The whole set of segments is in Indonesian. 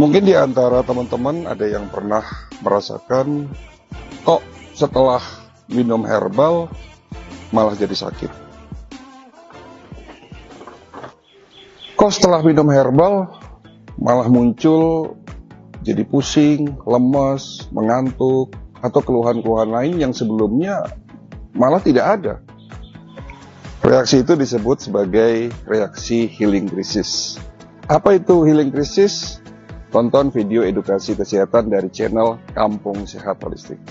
Mungkin di antara teman-teman ada yang pernah merasakan, kok setelah minum herbal malah jadi sakit. Kok setelah minum herbal malah muncul jadi pusing, lemas, mengantuk, atau keluhan-keluhan lain yang sebelumnya malah tidak ada. Reaksi itu disebut sebagai reaksi healing crisis. Apa itu healing crisis? Tonton video edukasi kesehatan dari channel Kampung Sehat Holistik.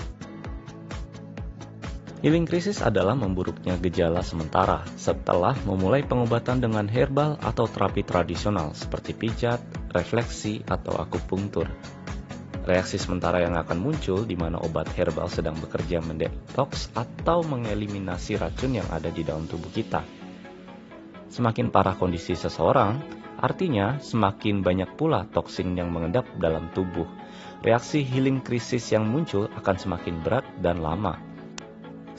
Healing crisis adalah memburuknya gejala sementara setelah memulai pengobatan dengan herbal atau terapi tradisional seperti pijat, refleksi, atau akupunktur. Reaksi sementara yang akan muncul di mana obat herbal sedang bekerja mendetoks atau mengeliminasi racun yang ada di dalam tubuh kita. Semakin parah kondisi seseorang, artinya semakin banyak pula toksin yang mengendap dalam tubuh. Reaksi healing crisis yang muncul akan semakin berat dan lama.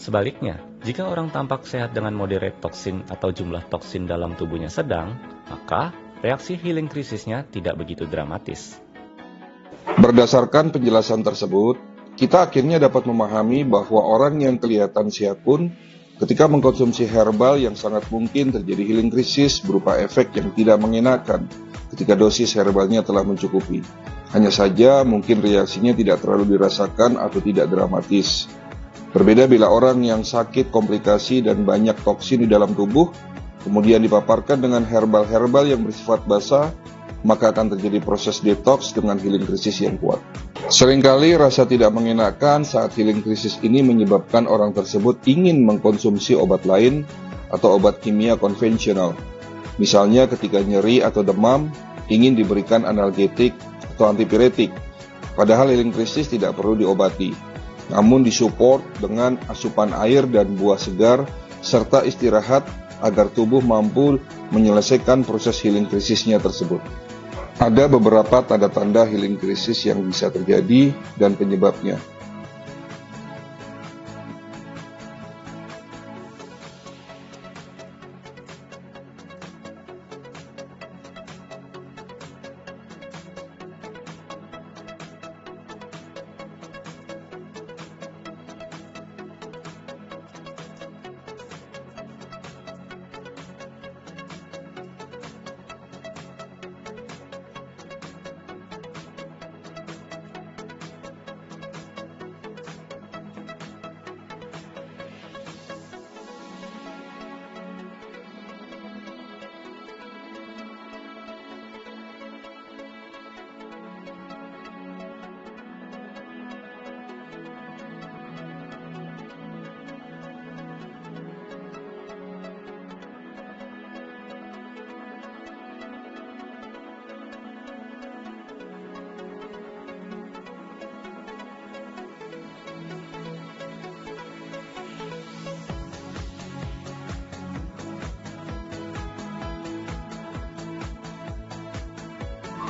Sebaliknya, jika orang tampak sehat dengan moderate toksin atau jumlah toksin dalam tubuhnya sedang, maka reaksi healing krisisnya tidak begitu dramatis. Berdasarkan penjelasan tersebut, kita akhirnya dapat memahami bahwa orang yang kelihatan sehat pun ketika mengkonsumsi herbal yang sangat mungkin terjadi healing crisis berupa efek yang tidak mengenakan ketika dosis herbalnya telah mencukupi. Hanya saja mungkin reaksinya tidak terlalu dirasakan atau tidak dramatis. Berbeda bila orang yang sakit komplikasi dan banyak toksin di dalam tubuh, kemudian dipaparkan dengan herbal-herbal yang bersifat basah, maka akan terjadi proses detox dengan healing crisis yang kuat. Seringkali rasa tidak mengenakan saat healing crisis ini menyebabkan orang tersebut ingin mengkonsumsi obat lain atau obat kimia konvensional. Misalnya ketika nyeri atau demam, ingin diberikan analgetik atau antipiretik. Padahal healing crisis tidak perlu diobati, namun disupport dengan asupan air dan buah segar serta istirahat agar tubuh mampu menyelesaikan proses healing krisisnya tersebut. Ada beberapa tanda-tanda healing krisis yang bisa terjadi dan penyebabnya.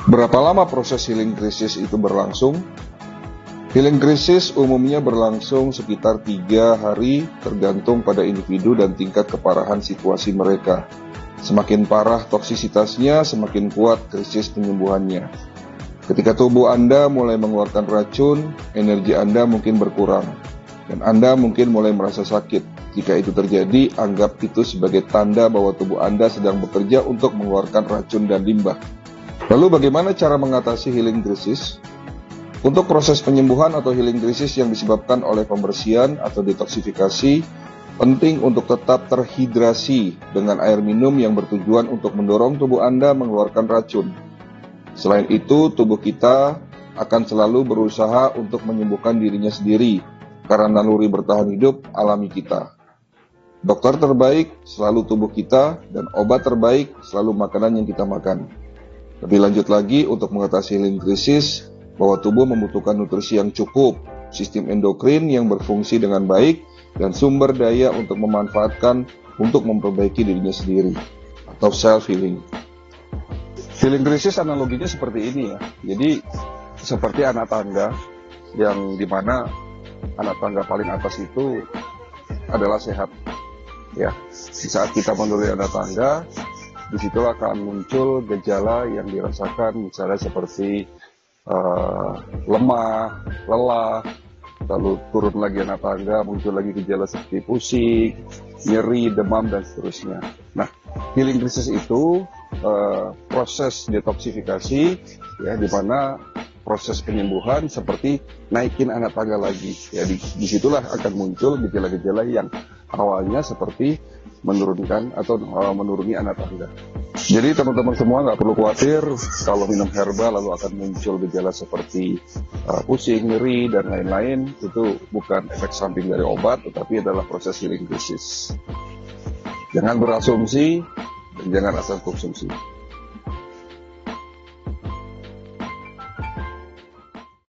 Berapa lama proses healing crisis itu berlangsung? Healing crisis umumnya berlangsung sekitar 3 hari tergantung pada individu dan tingkat keparahan situasi mereka. Semakin parah toksisitasnya, semakin kuat krisis penyembuhannya. Ketika tubuh Anda mulai mengeluarkan racun, energi Anda mungkin berkurang, dan Anda mungkin mulai merasa sakit. Jika itu terjadi, anggap itu sebagai tanda bahwa tubuh Anda sedang bekerja untuk mengeluarkan racun dan limbah. Lalu bagaimana cara mengatasi healing crisis? Untuk proses penyembuhan atau healing crisis yang disebabkan oleh pembersihan atau detoksifikasi, penting untuk tetap terhidrasi dengan air minum yang bertujuan untuk mendorong tubuh Anda mengeluarkan racun. Selain itu, tubuh kita akan selalu berusaha untuk menyembuhkan dirinya sendiri karena naluri bertahan hidup alami kita. Dokter terbaik selalu tubuh kita dan obat terbaik selalu makanan yang kita makan. Lebih lanjut lagi, untuk mengatasi healing crisis, bahwa tubuh membutuhkan nutrisi yang cukup, sistem endokrin yang berfungsi dengan baik, dan sumber daya untuk memanfaatkan untuk memperbaiki dirinya sendiri, atau self-healing. Healing crisis analoginya seperti ini ya, jadi seperti anak tangga, yang dimana anak tangga paling atas itu adalah sehat. Ya, di saat kita menuruni anak tangga, disitulah akan muncul gejala yang dirasakan, misalnya seperti lemah, lelah, lalu turun lagi anak tangga, muncul lagi gejala seperti pusing, nyeri, demam, dan seterusnya. Nah, healing crisis itu proses detoksifikasi, ya, di mana proses penyembuhan seperti naikin anak tangga lagi. Ya, disitulah akan muncul gejala-gejala yang awalnya seperti menurunkan atau menuruni anak tangga. Jadi teman-teman semua nggak perlu khawatir kalau minum herbal lalu akan muncul gejala seperti pusing, nyeri, dan lain-lain. Itu bukan efek samping dari obat, tetapi adalah proses healing crisis. Jangan berasumsi dan jangan asal konsumsi.